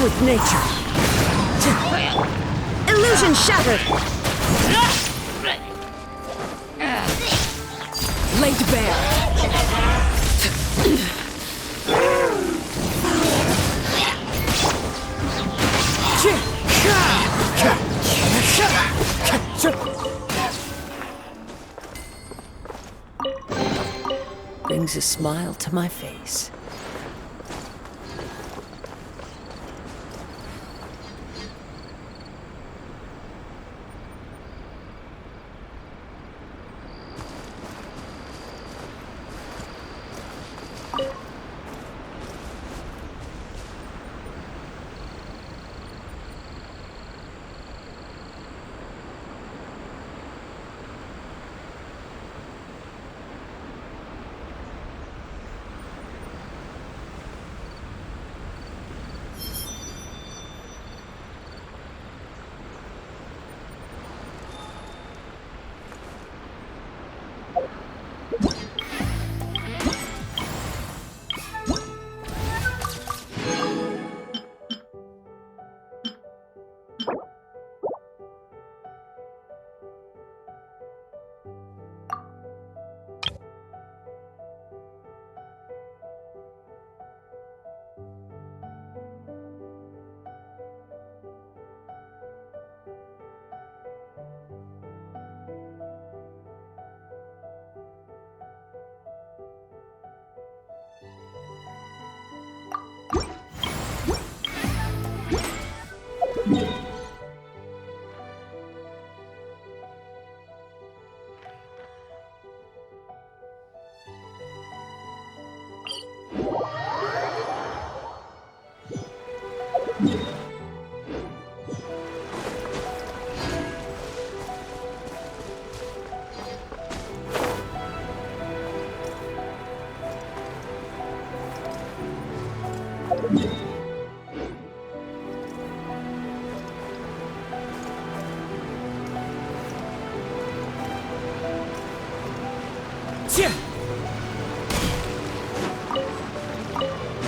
With nature. Illusion shattered. Laid bare. Brings a smile to my face.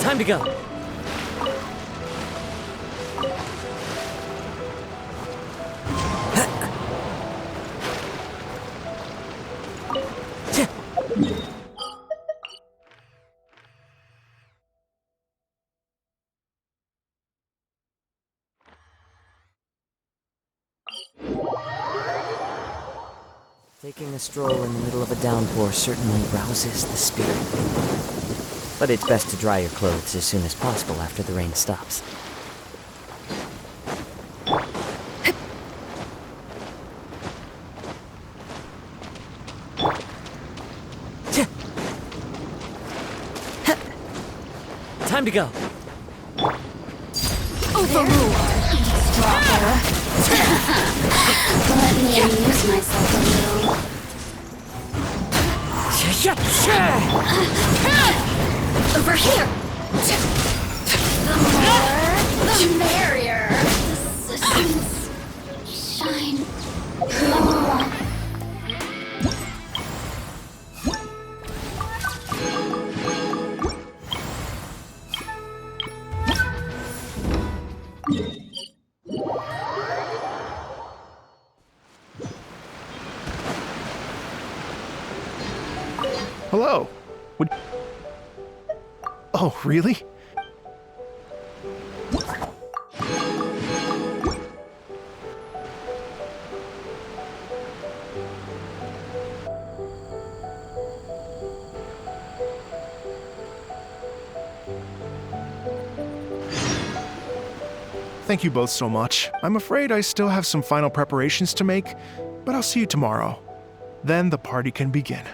Time to go. Taking a stroll in the middle of a downpour certainly rouses the spirit. But it's best to dry your clothes as soon as possible after the rain stops. Time to go. Overruled. Let me amuse myself a little. Over here. The more, the merrier. The suns shine. Hello. Oh, really? Thank you both so much. I'm afraid I still have some final preparations to make, but I'll see you tomorrow. Then the party can begin.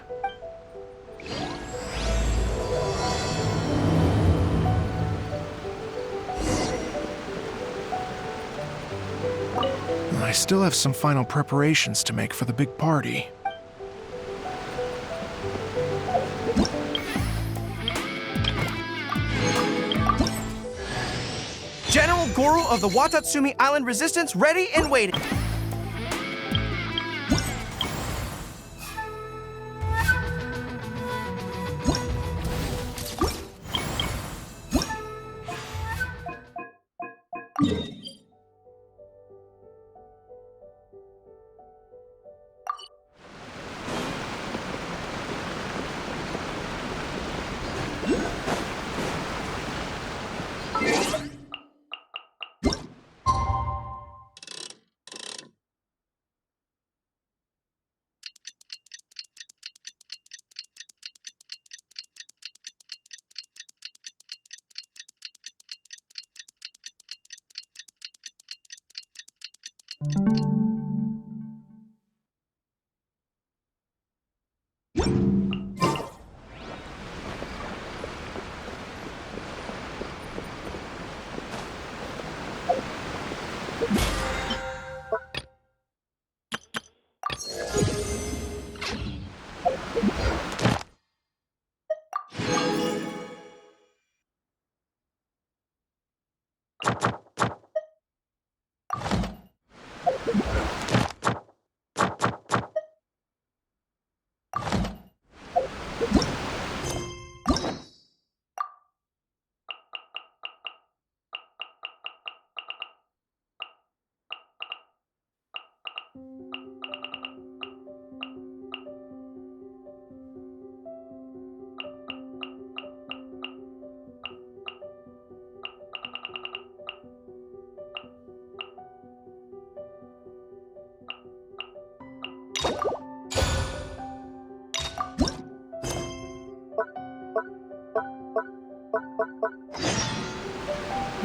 I still have some final preparations to make for the big party. General Goro of the Watatsumi Island Resistance ready and waiting.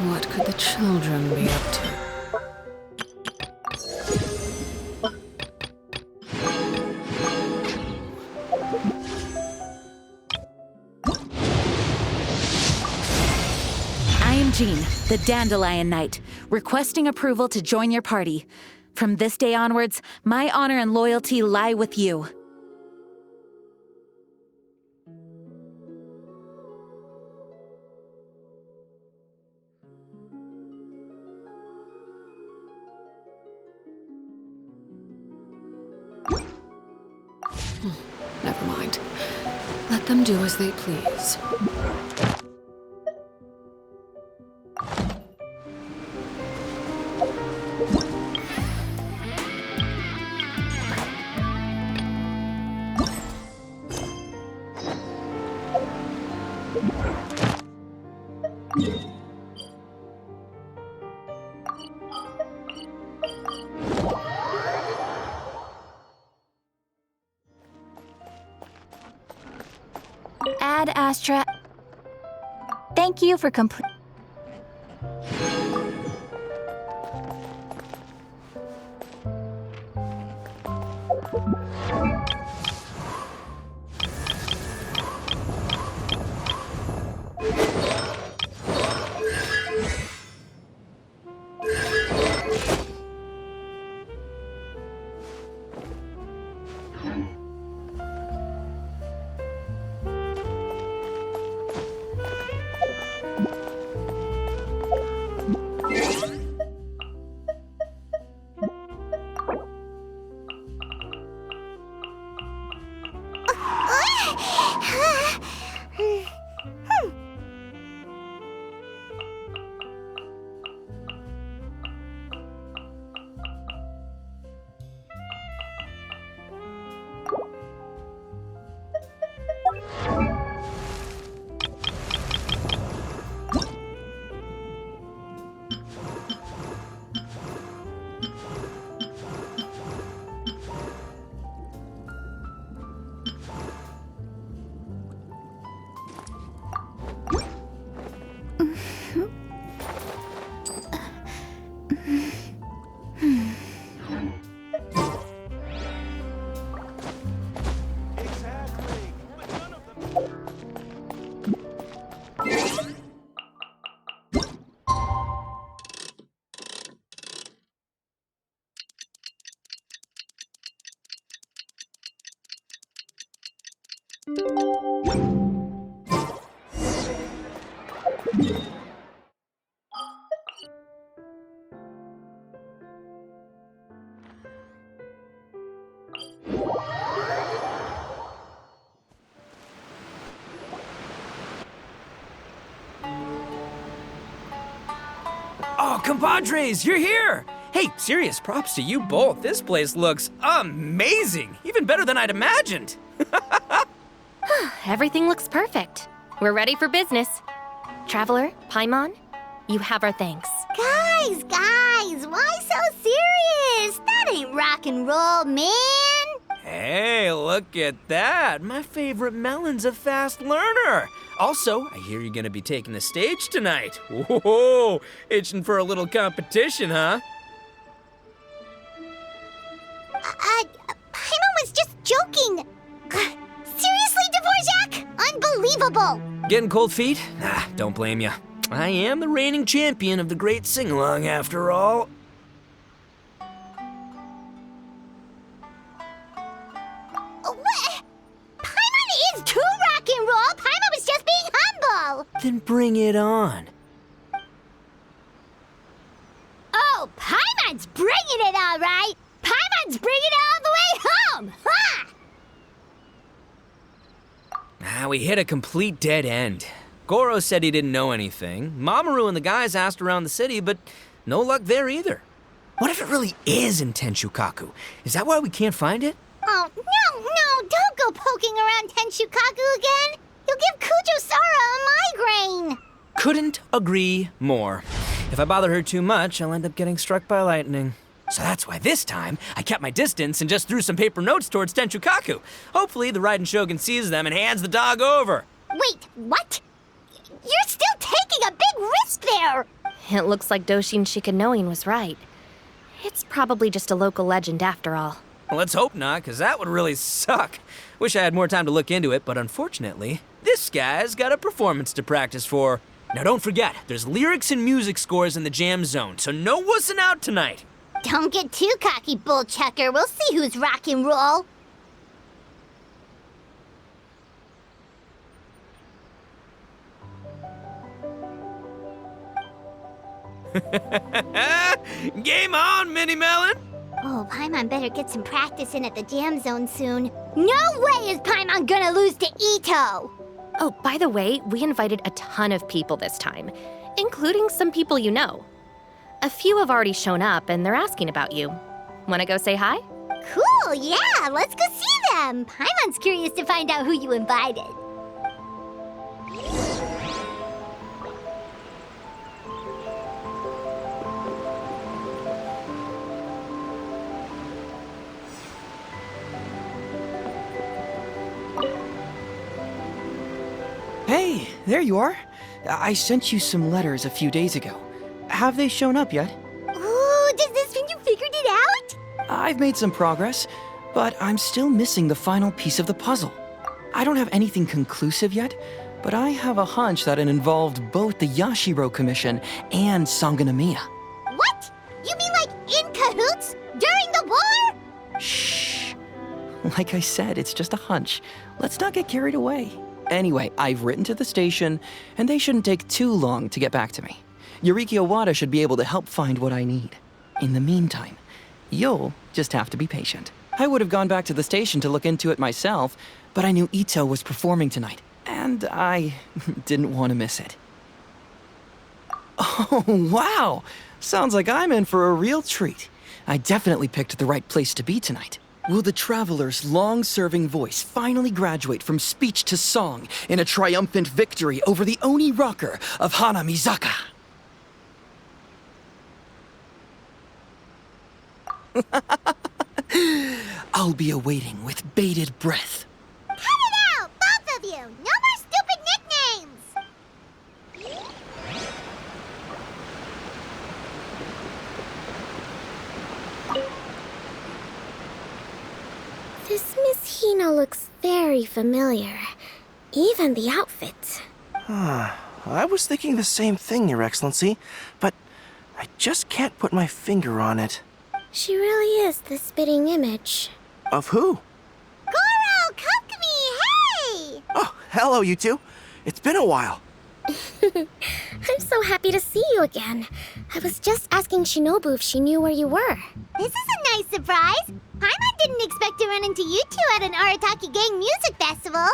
What could the children be up to? I am Jean, the Dandelion Knight, requesting approval to join your party. From this day onwards, my honor and loyalty lie with you. Never mind. Let them do as they please. Ad Astra. Thank you for complete. Oh, compadres, you're here! Hey, serious props to you both. This place looks amazing! Even better than I'd imagined! Everything looks perfect. We're ready for business. Traveler, Paimon, you have our thanks. Guys, why so serious? That ain't rock and roll, man. Hey, look at that! My favorite melon's a fast learner! Also, I hear you're gonna be taking the stage tonight. Whoa, itching for a little competition, huh? Paimon was just joking. Seriously, Dvorak? Unbelievable. Getting cold feet? Ah, don't blame ya. I am the reigning champion of the great sing-along, after all. What? Paimon is too rock and roll. Paimon was just being humble. Then bring it on. Oh, Paimon's bringing it all right. Paimon's bringing it all the way home. Ha! We hit a complete dead end. Goro said he didn't know anything. Mamoru and the guys asked around the city, but no luck there either. What if it really is in Tenshukaku? Is that why we can't find it? Oh, no, don't go poking around Tenshukaku again. You'll give Kujo-Sara a migraine. Couldn't agree more. If I bother her too much, I'll end up getting struck by lightning. So that's why this time, I kept my distance and just threw some paper notes towards Tenshukaku. Hopefully, the Raiden Shogun sees them and hands the dog over. Wait, what? You're still taking a big risk there. It looks like Doshin Shikanoin was right. It's probably just a local legend after all. Well, let's hope not, because that would really suck. Wish I had more time to look into it, but unfortunately, this guy's got a performance to practice for. Now don't forget, there's lyrics and music scores in the jam zone, so no wussing out tonight. Don't get too cocky, bullchucker. We'll see who's rock and roll. Game on, Mini Melon! Oh, Paimon better get some practice in at the jam zone soon. No way is Paimon gonna lose to Ito! Oh, by the way, we invited a ton of people this time, including some people you know. A few have already shown up and they're asking about you. Wanna go say hi? Cool, yeah, let's go see them! Paimon's curious to find out who you invited. Hey, there you are. I sent you some letters a few days ago. Have they shown up yet? Ooh, does this mean you figured it out? I've made some progress, but I'm still missing the final piece of the puzzle. I don't have anything conclusive yet, but I have a hunch that it involved both the Yashiro Commission and Sangonomiya. What? You mean like in cahoots? During the war? Shh. Like I said, it's just a hunch. Let's not get carried away. Anyway, I've written to the station, and they shouldn't take too long to get back to me. Yuriki Owada should be able to help find what I need. In the meantime, you'll just have to be patient. I would have gone back to the station to look into it myself, but I knew Ito was performing tonight, and I didn't want to miss it. Oh, wow! Sounds like I'm in for a real treat. I definitely picked the right place to be tonight. Will the Traveler's long-serving voice finally graduate from speech to song in a triumphant victory over the Oni rocker of Hanamizaka? I'll be awaiting with bated breath. Cut it out, both of you! No more stupid nicknames! This Miss Hina looks very familiar. Even the outfit. I was thinking the same thing, Your Excellency, but I just can't put my finger on it. She really is the spitting image. Of who? Goro, Kokumi, hey! Oh, hello, you two. It's been a while. I'm so happy to see you again. I was just asking Shinobu if she knew where you were. This is a nice surprise. Paimon didn't expect to run into you two at an Arataki Gang music festival.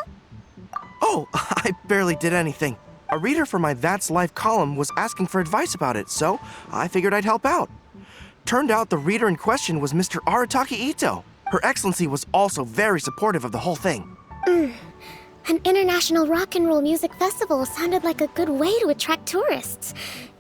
Oh, I barely did anything. A reader for my That's Life column was asking for advice about it, so I figured I'd help out. Turned out the reader in question was Mr. Arataki Ito. Her Excellency was also very supportive of the whole thing. An international rock and roll music festival sounded like a good way to attract tourists.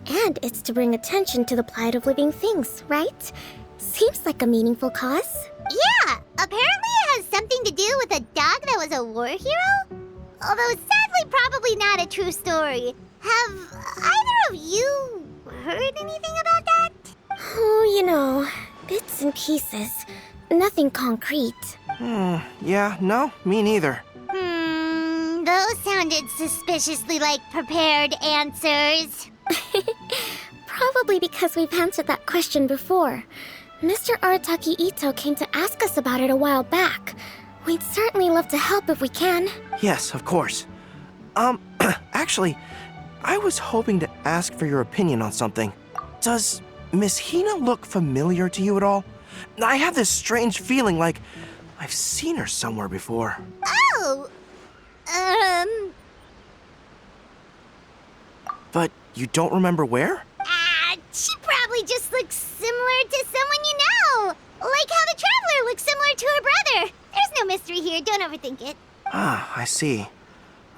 And it's to bring attention to the plight of living things, right? Seems like a meaningful cause. Yeah, apparently it has something to do with a dog that was a war hero? Although sadly probably not a true story. Have either of you heard anything about that? Oh, you know, bits and pieces. Nothing concrete. Yeah, no, me neither. Those sounded suspiciously like prepared answers. Probably because we've answered that question before. Mr. Arataki Ito came to ask us about it a while back. We'd certainly love to help if we can. Yes, of course. Actually, I was hoping to ask for your opinion on something. Does Miss Hina look familiar to you at all? I have this strange feeling like I've seen her somewhere before. Oh! But you don't remember where? She probably just looks similar to someone you know. Like how the Traveler looks similar to her brother. There's no mystery here, don't overthink it. Ah, I see.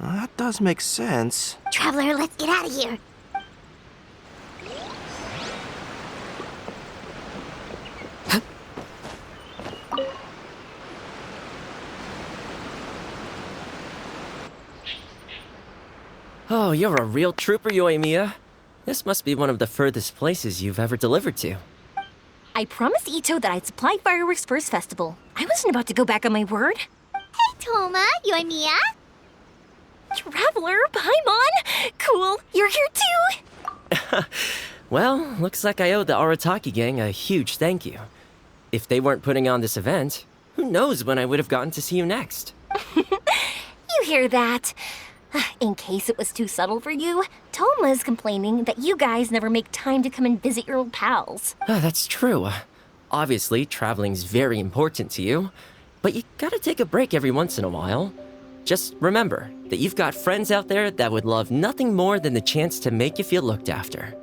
Well, that does make sense. Traveler, let's get out of here. Oh, you're a real trooper, Yoimiya. This must be one of the furthest places you've ever delivered to. I promised Ito that I'd supply fireworks for his festival. I wasn't about to go back on my word. Hey, Toma, Yoimiya. Traveler, Paimon! Cool, you're here too! Well, looks like I owe the Arataki gang a huge thank you. If they weren't putting on this event, who knows when I would have gotten to see you next. You hear that? In case it was too subtle for you, Toma's complaining that you guys never make time to come and visit your old pals. That's true. Obviously, traveling's very important to you, but you gotta take a break every once in a while. Just remember that you've got friends out there that would love nothing more than the chance to make you feel looked after.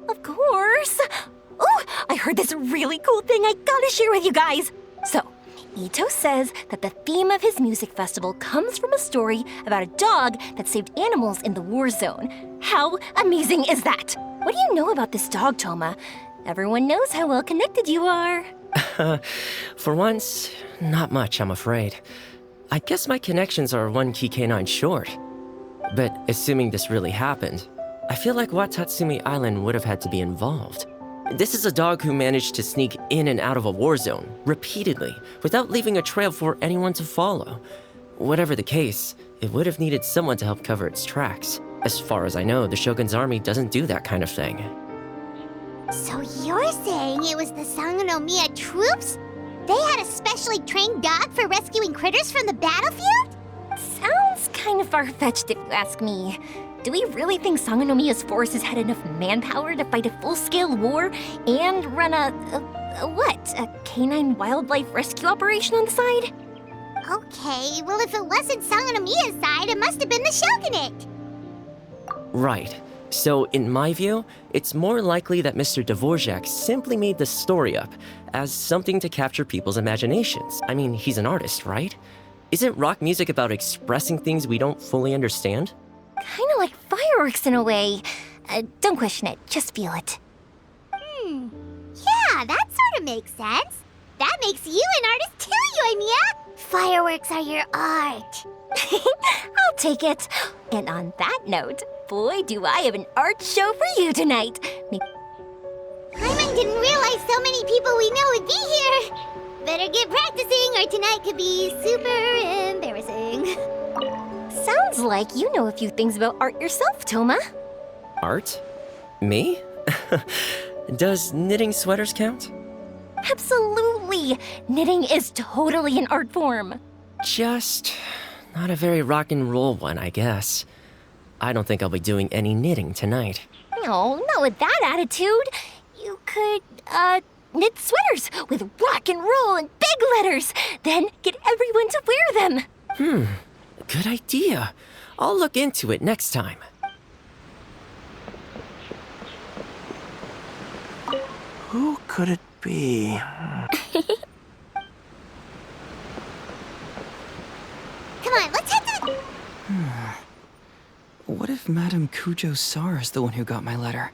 Of course. Oh, I heard this really cool thing I gotta share with you guys. So, Ito says that the theme of his music festival comes from a story about a dog that saved animals in the war zone. How amazing is that? What do you know about this dog, Toma? Everyone knows how well connected you are. For once, not much, I'm afraid. I guess my connections are one key canine short. But assuming this really happened, I feel like Watatsumi Island would have had to be involved. This is a dog who managed to sneak in and out of a war zone, repeatedly, without leaving a trail for anyone to follow. Whatever the case, it would have needed someone to help cover its tracks. As far as I know, the Shogun's army doesn't do that kind of thing. So you're saying it was the Sangonomiya troops? They had a specially trained dog for rescuing critters from the battlefield? Sounds kind of far-fetched if you ask me. Do we really think Sangonomiya's forces had enough manpower to fight a full-scale war and run a canine wildlife rescue operation on the side? Okay, well if it wasn't Sangonomiya's side, it must have been the Shogunate. Right. So, in my view, it's more likely that Mr. Dvorak simply made the story up as something to capture people's imaginations. I mean, he's an artist, right? Isn't rock music about expressing things we don't fully understand? Kinda like fireworks in a way. Don't question it, just feel it. Yeah, that sort of makes sense. That makes you an artist too, Yoimiya. Fireworks are your art. I'll take it. And on that note, boy, do I have an art show for you tonight. Paimon didn't realize so many people we know would be here. Better get practicing or tonight could be super embarrassing. Sounds like you know a few things about art yourself, Toma. Art? Me? Does knitting sweaters count? Absolutely! Knitting is totally an art form. Just not a very rock and roll one, I guess. I don't think I'll be doing any knitting tonight. No, not with that attitude. You could, knit sweaters with rock and roll and big letters, then get everyone to wear them. Good idea. I'll look into it next time. Who could it be? Come on, let's head to the... What if Madame Kujo-Sar is the one who got my letter?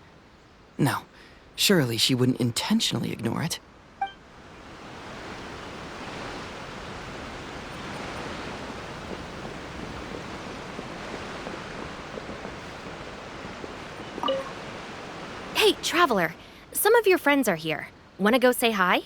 No, surely she wouldn't intentionally ignore it. Hey, Traveler, some of your friends are here. Want to go say hi?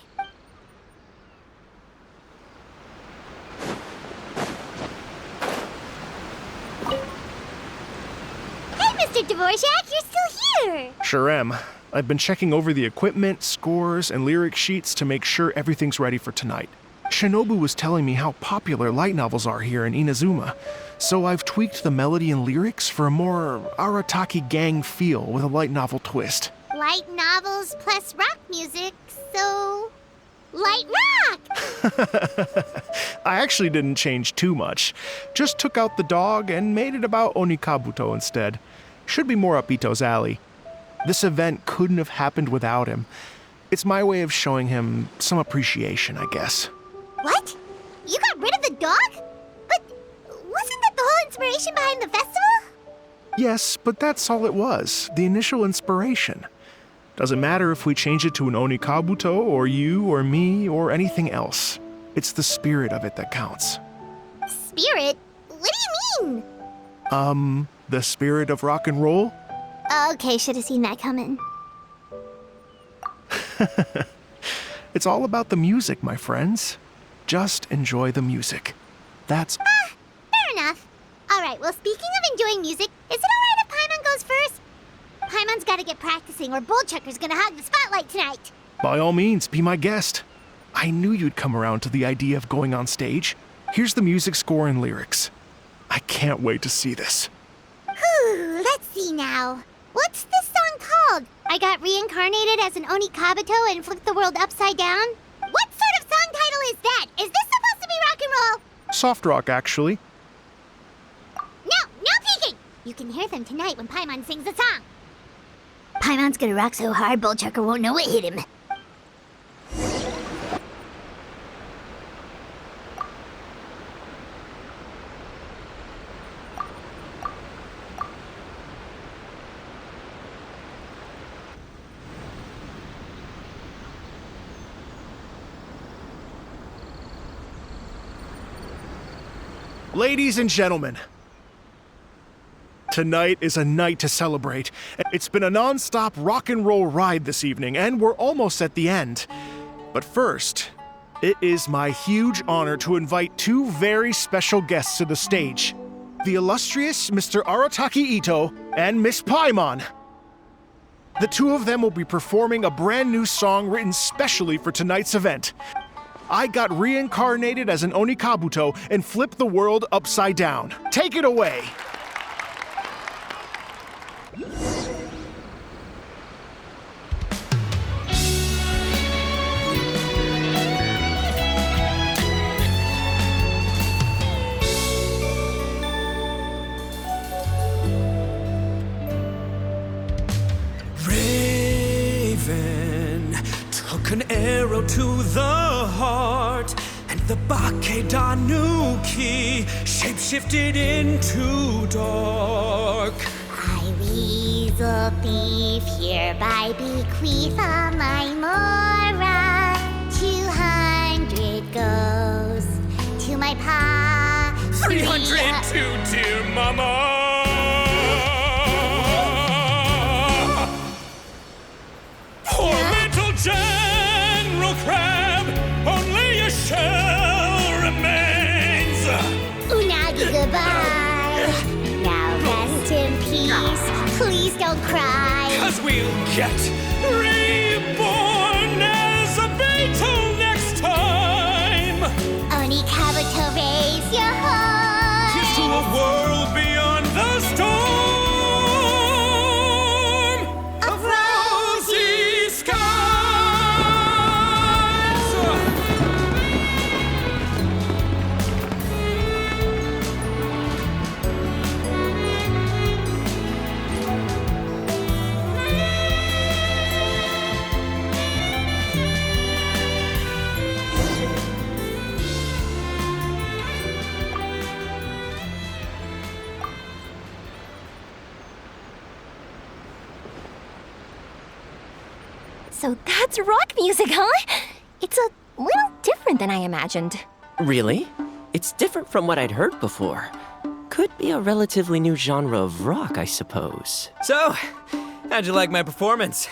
Mr. Dvorak, you're still here! Sure am. I've been checking over the equipment, scores, and lyric sheets to make sure everything's ready for tonight. Shinobu was telling me how popular light novels are here in Inazuma, so I've tweaked the melody and lyrics for a more Arataki gang feel with a light novel twist. Light novels plus rock music, so... light rock! I actually didn't change too much. Just took out the dog and made it about Onikabuto instead. Should be more up Ito's alley. This event couldn't have happened without him. It's my way of showing him some appreciation, I guess. What? You got rid of the dog? But wasn't that the whole inspiration behind the festival? Yes, but that's all it was, the initial inspiration. Doesn't matter if we change it to an Onikabuto, or you, or me, or anything else. It's the spirit of it that counts. Spirit? What do you mean? The spirit of rock and roll? Okay, should have seen that coming. It's all about the music, my friends. Just enjoy the music. That's... fair enough. Alright, well, speaking of enjoying music, is it alright if Paimon goes first? Paimon's gotta get practicing or Bullchucker's gonna hog the spotlight tonight. By all means, be my guest. I knew you'd come around to the idea of going on stage. Here's the music score and lyrics. I can't wait to see this. Whew, let's see now. What's this song world! I got reincarnated as an Oni Kabuto and flipped the world upside down? What sort of song title is that? Is this supposed to be rock and roll? Soft rock, actually. No peeking! You can hear them tonight when Paimon sings the song. Paimon's gonna rock so hard, Bullchucker won't know what hit him. Ladies and gentlemen, tonight is a night to celebrate. It's been a non-stop rock and roll ride this evening, and we're almost at the end. But first, it is my huge honor to invite two very special guests to the stage. The illustrious Mr. Arataki Ito and Miss Paimon. The two of them will be performing a brand new song written specially for tonight's event. I got reincarnated as an Oni Kabuto and flipped the world upside down. Take it away! Raven took an arrow to the heart, and the Bakedanuki shapeshifted into dark. I, weasel thief, hereby bequeath all my mora. 200 goes to my pa. 300 to dear mama. Poor little General Crab, only a shell remains. Unagi, goodbye. Now rest in peace. Please don't cry. 'Cause we'll get reborn as a beetle next time. Oni Kabuto, raise your heart. Here's to a world beyond the storm of rosy skies. So that's rock music, huh? It's a little different than I imagined. Really? It's different from what I'd heard before. Could be a relatively new genre of rock, I suppose. So, how'd you like my performance?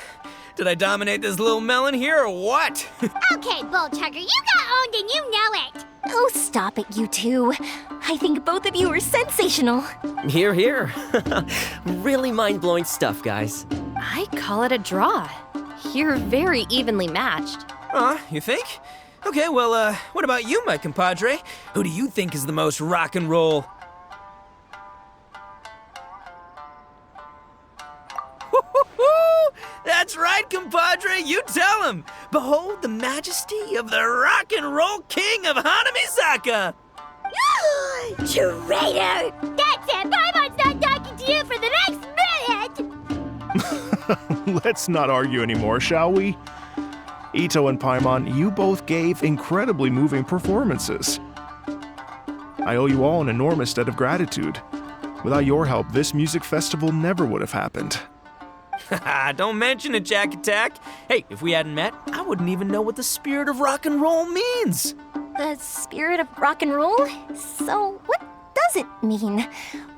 Did I dominate this little melon here or what? Okay, Bullchucker, you got owned and you know it. Oh, stop it, you two. I think both of you are sensational. Hear, hear. Really mind-blowing stuff, guys. I call it a draw. You're very evenly matched. You think? Okay, well, what about you, my compadre? Who do you think is the most rock and roll? That's right, compadre, you tell him! Behold the majesty of the rock and roll king of Hanamisaka! Traitor! That's it! Paimon's not talking to you for the next minute! Let's not argue anymore, shall we? Ito and Paimon, you both gave incredibly moving performances. I owe you all an enormous debt of gratitude. Without your help, this music festival never would have happened. Don't mention it, Jack Attack. Hey, if we hadn't met, I wouldn't even know what the spirit of rock and roll means. The spirit of rock and roll? So, what does it mean?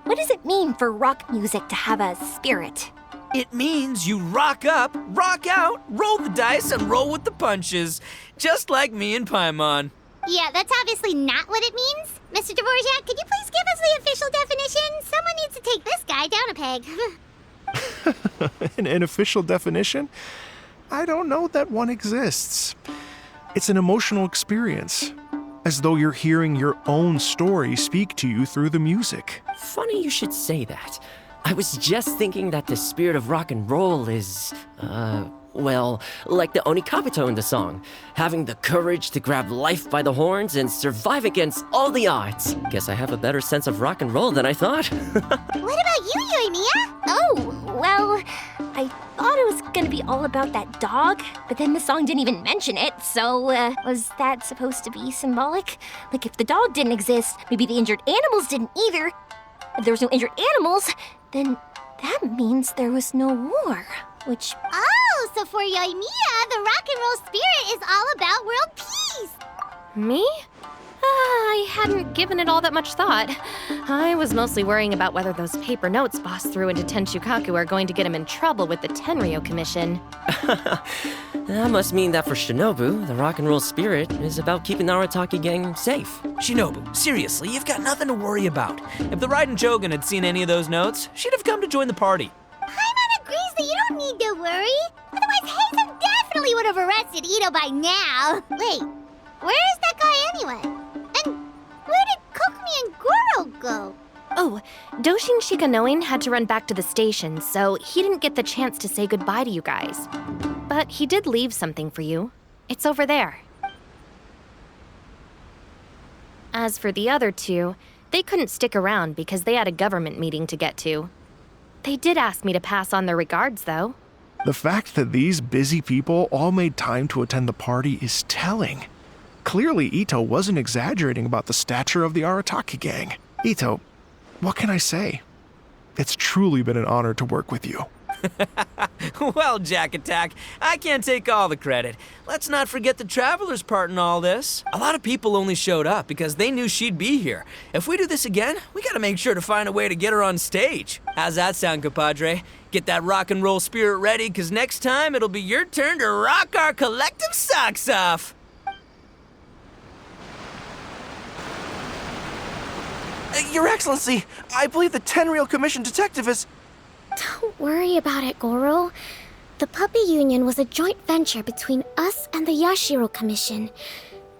What does it mean for rock music to have a spirit? It means you rock up, rock out, roll the dice, and roll with the punches. Just like me and Paimon. Yeah, that's obviously not what it means. Mr. Dvorak, could you please give us the official definition? Someone needs to take this guy down a peg. An official definition? I don't know that one exists. It's an emotional experience, as though you're hearing your own story speak to you through the music. Funny you should say that. I was just thinking that the spirit of rock and roll is, well, like the Oni Kabuto in the song. Having the courage to grab life by the horns and survive against all the odds. Guess I have a better sense of rock and roll than I thought. What about you, Yoimiya? Oh, well, I thought it was gonna be all about that dog, but then the song didn't even mention it, so, was that supposed to be symbolic? Like, if the dog didn't exist, maybe the injured animals didn't either. If there was no injured animals, then that means there was no war, which... Oh, so for Yoimiya, the rock and roll spirit is all about world peace! Me? I hadn't given it all that much thought. I was mostly worrying about whether those paper notes Boss threw into Tenchukaku are going to get him in trouble with the Tenryo Commission. That must mean that for Shinobu, the rock and roll spirit is about keeping the Arataki gang safe. Shinobu, seriously, you've got nothing to worry about. If the Raiden Shogun had seen any of those notes, she'd have come to join the party. Paimon agrees that you don't need to worry. Otherwise, Heizo definitely would have arrested Ito by now. Wait, where is that guy anyway? And where did Kokumi and Goro go? Oh, Doshin Shikanoin had to run back to the station, so he didn't get the chance to say goodbye to you guys. But he did leave something for you. It's over there. As for the other two, they couldn't stick around because they had a government meeting to get to. They did ask me to pass on their regards, though. The fact that these busy people all made time to attend the party is telling. Clearly, Ito wasn't exaggerating about the stature of the Arataki gang. Ito, what can I say? It's truly been an honor to work with you. Well, Jack Attack, I can't take all the credit. Let's not forget the Traveler's part in all this. A lot of people only showed up because they knew she'd be here. If we do this again, we gotta make sure to find a way to get her on stage. How's that sound, compadre? Get that rock and roll spirit ready, because next time it'll be your turn to rock our collective socks off. Your Excellency, I believe the Tenryo Commission detective is... Don't worry about it, Goro. The Puppy Union was a joint venture between us and the Yashiro Commission.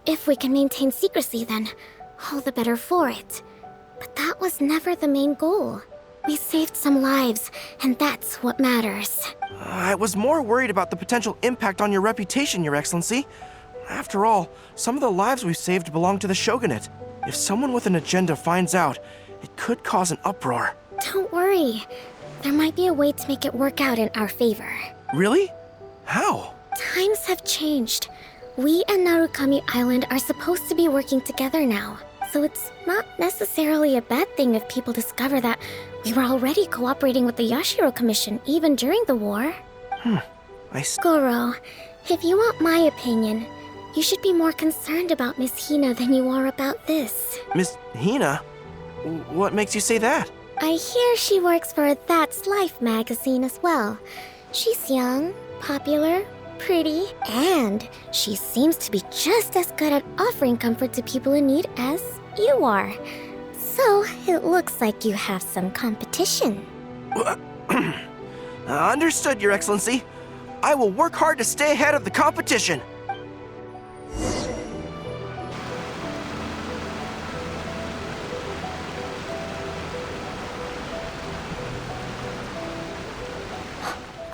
If we can maintain secrecy, then all the better for it. But that was never the main goal. We saved some lives, and that's what matters. I was more worried about the potential impact on your reputation, Your Excellency. After all, some of the lives we've saved belong to the Shogunate. If someone with an agenda finds out, it could cause an uproar. Don't worry. There might be a way to make it work out in our favor. Really? How? Times have changed. We and Narukami Island are supposed to be working together now. So it's not necessarily a bad thing if people discover that we were already cooperating with the Yashiro Commission even during the war. I see. Goro, if you want my opinion, you should be more concerned about Miss Hina than you are about this. Miss Hina? What makes you say that? I hear she works for That's Life magazine as well. She's young, popular, pretty, and she seems to be just as good at offering comfort to people in need as you are. So it looks like you have some competition. Understood, Your Excellency. I will work hard to stay ahead of the competition.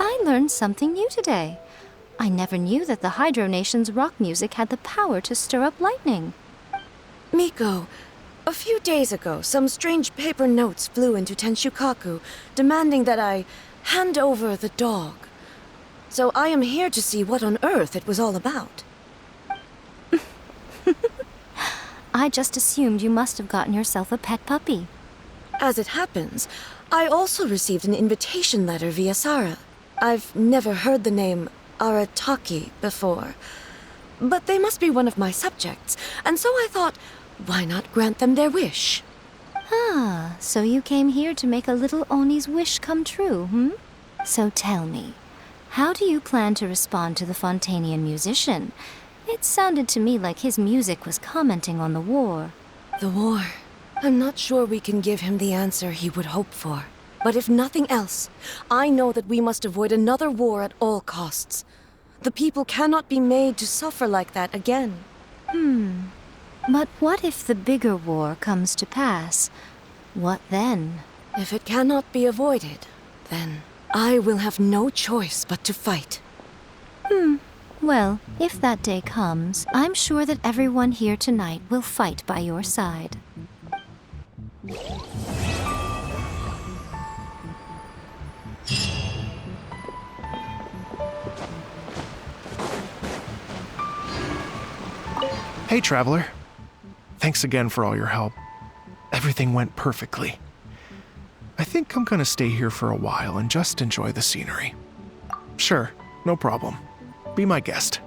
I learned something new today. I never knew that the Hydro Nation's rock music had the power to stir up lightning. Miko, a few days ago, some strange paper notes flew into Tenchukaku, demanding that I hand over the dog. So I am here to see what on earth it was all about. I just assumed you must have gotten yourself a pet puppy. As it happens, I also received an invitation letter via Sara. I've never heard the name Arataki before, but they must be one of my subjects, and so I thought, why not grant them their wish? Ah, so you came here to make a little Oni's wish come true, hmm? So tell me, how do you plan to respond to the Fontanian musician? It sounded to me like his music was commenting on the war. The war? I'm not sure we can give him the answer he would hope for. But if nothing else, I know that we must avoid another war at all costs. The people cannot be made to suffer like that again. But what if the bigger war comes to pass? What then? If it cannot be avoided, then I will have no choice but to fight. Well, if that day comes, I'm sure that everyone here tonight will fight by your side. Hey, Traveler. Thanks again for all your help. Everything went perfectly. I think I'm gonna stay here for a while and just enjoy the scenery. Sure, no problem. Be my guest.